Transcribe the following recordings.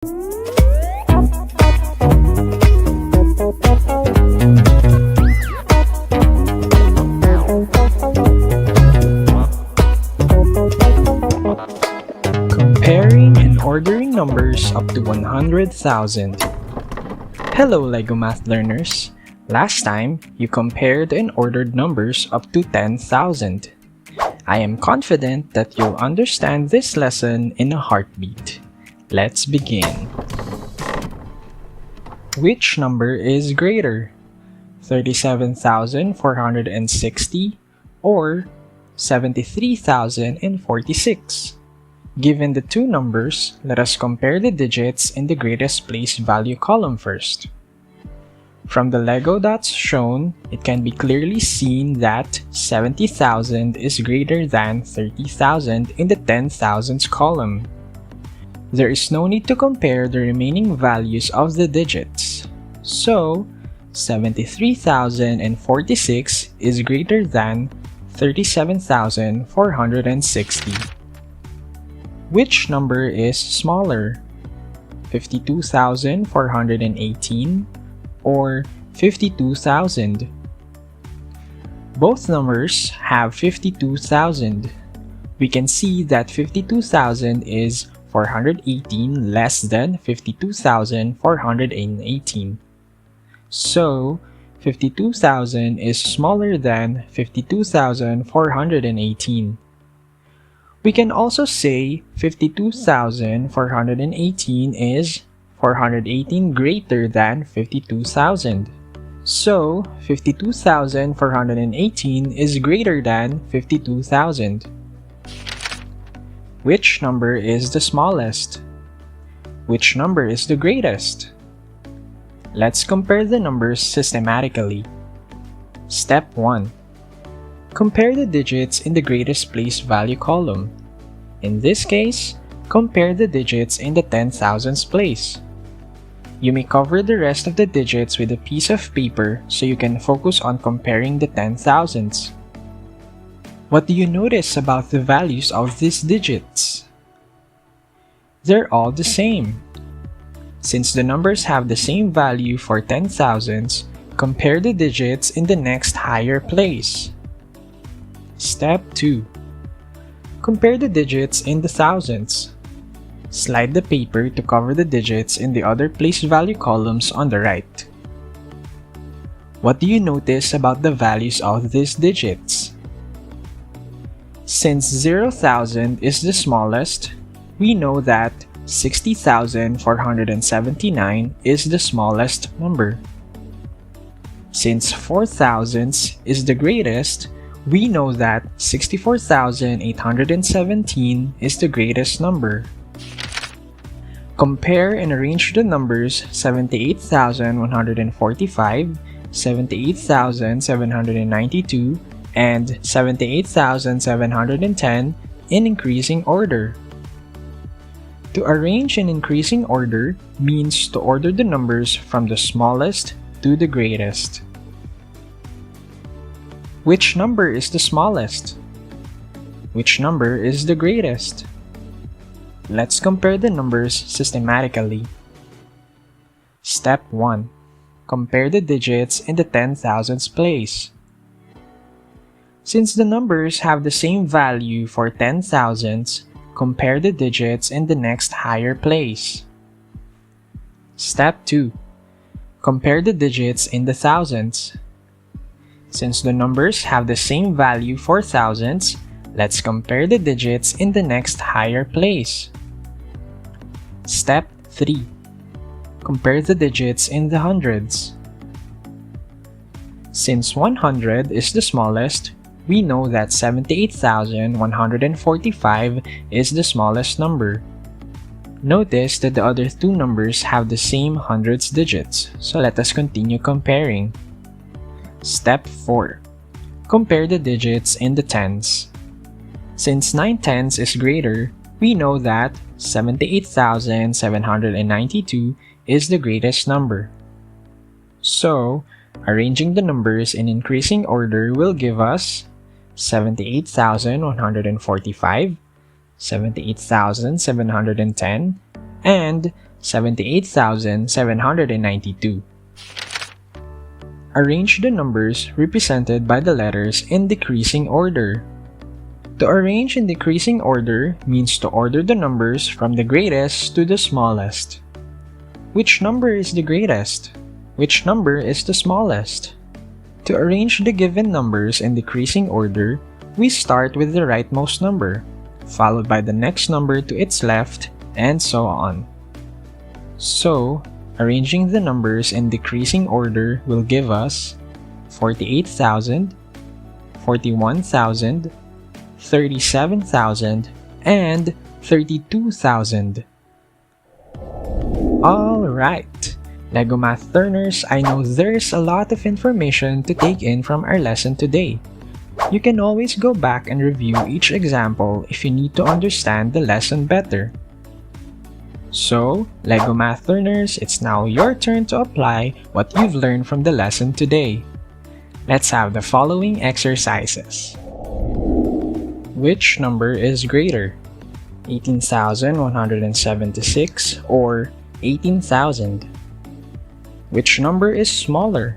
Comparing and ordering numbers up to 100,000. Hello LEGO Math learners! Last time, you compared and ordered numbers up to 10,000. I am confident that you'll understand this lesson in a heartbeat. Let's begin. Which number is greater? 37,460 or 73,046? Given the two numbers, let us compare the digits in the greatest place value column first. From the Lego dots shown, it can be clearly seen that 70,000 is greater than 30,000 in the 10,000s column. There is no need to compare the remaining values of the digits. So, 73,046 is greater than 37,460. Which number is smaller? 52,418 or 52,000? Both numbers have 52,000. We can see that 52,000 is 418 less than 52,418. So, 52,000 is smaller than 52,418. We can also say 52,418 is 418 greater than 52,000. So, 52,418 is greater than 52,000. Which number is the smallest? Which number is the greatest? Let's compare the numbers systematically. Step 1. Compare the digits in the greatest place value column. In this case, compare the digits in the 10,000s place. You may cover the rest of the digits with a piece of paper so you can focus on comparing the 10,000s. What do you notice about the values of these digits? They're all the same. Since the numbers have the same value for 10,000s, compare the digits in the next higher place. Step 2. Compare the digits in the thousands. Slide the paper to cover the digits in the other place value columns on the right. What do you notice about the values of these digits? Since 0,000 is the smallest, we know that 60,479 is the smallest number. Since 4,000s is the greatest, we know that 64,817 is the greatest number. Compare and arrange the numbers 78,145, 78,792, and 78,710 in increasing order. To arrange in increasing order means to order the numbers from the smallest to the greatest. Which number is the smallest? Which number is the greatest? Let's compare the numbers systematically. Step 1. Compare the digits in the 10,000s place. Since the numbers have the same value for 10,000s, compare the digits in the next higher place. Step 2. Compare the digits in the thousands. Since the numbers have the same value for thousands, let's compare the digits in the next higher place. Step 3. Compare the digits in the hundreds. Since 100 is the smallest, we know that 78,145 is the smallest number. Notice that the other two numbers have the same hundreds digits, so let us continue comparing. Step 4. Compare the digits in the tens. Since 9 tenths is greater, we know that 78,792 is the greatest number. So, arranging the numbers in increasing order will give us 78,145, 78,710, and 78,792. Arrange the numbers represented by the letters in decreasing order. To arrange in decreasing order means to order the numbers from the greatest to the smallest. Which number is the greatest? Which number is the smallest? To arrange the given numbers in decreasing order, we start with the rightmost number, followed by the next number to its left, and so on. So, arranging the numbers in decreasing order will give us 48,000, 41,000, 37,000, and 32,000. Alright, LEGO Math learners, I know there's a lot of information to take in from our lesson today. You can always go back and review each example if you need to understand the lesson better. So, LEGO Math learners, it's now your turn to apply what you've learned from the lesson today. Let's have the following exercises. Which number is greater? 18,176 or 18,000? Which number is smaller?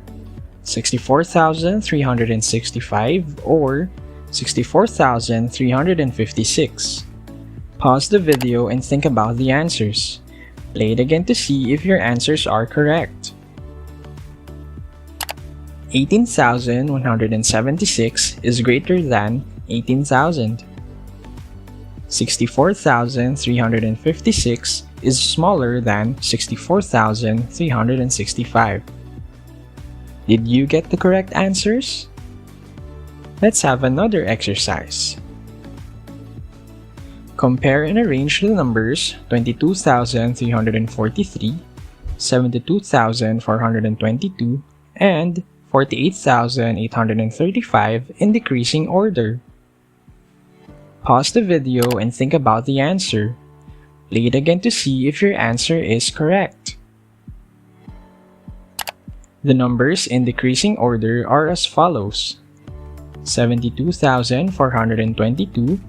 64,365 or 64,356? Pause the video and think about the answers. Play it again to see if your answers are correct. 18,176 is greater than 18,000. 64,356 is smaller than 64,365. Did you get the correct answers? Let's have another exercise. Compare and arrange the numbers 22,343, 72,422, and 48,835 in decreasing order. Pause the video and think about the answer. Play it again to see if your answer is correct. The numbers in decreasing order are as follows: 72,422,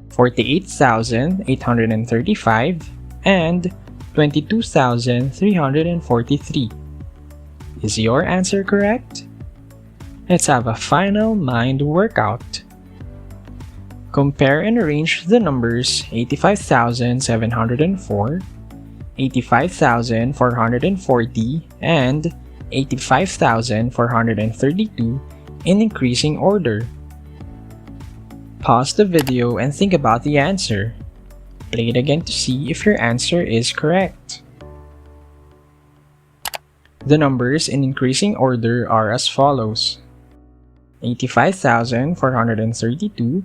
48,835, and 22,343. Is your answer correct? Let's have a final mind workout. Compare and arrange the numbers 85,704, 85,440, and 85,432 in increasing order. Pause the video and think about the answer. Play it again to see if your answer is correct. The numbers in increasing order are as follows: 85,432,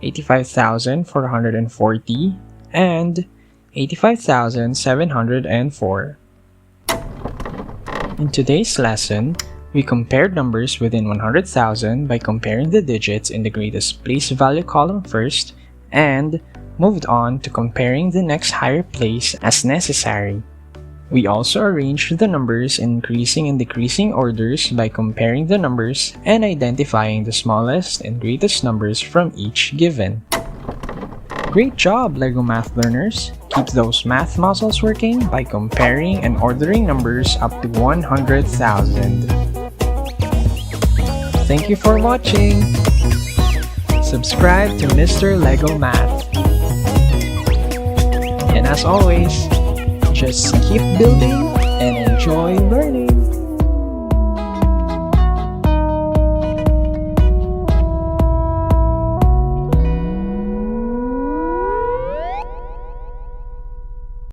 85,440, and 85,704. In today's lesson, we compared numbers within 100,000 by comparing the digits in the greatest place value column first, and moved on to comparing the next higher place as necessary. We also arranged the numbers in increasing and decreasing orders by comparing the numbers and identifying the smallest and greatest numbers from each given. Great job, LEGO Math learners! Keep those math muscles working by comparing and ordering numbers up to 100,000. Thank you for watching! Subscribe to Mr. LEGO Math. And as always, just keep building and enjoy learning!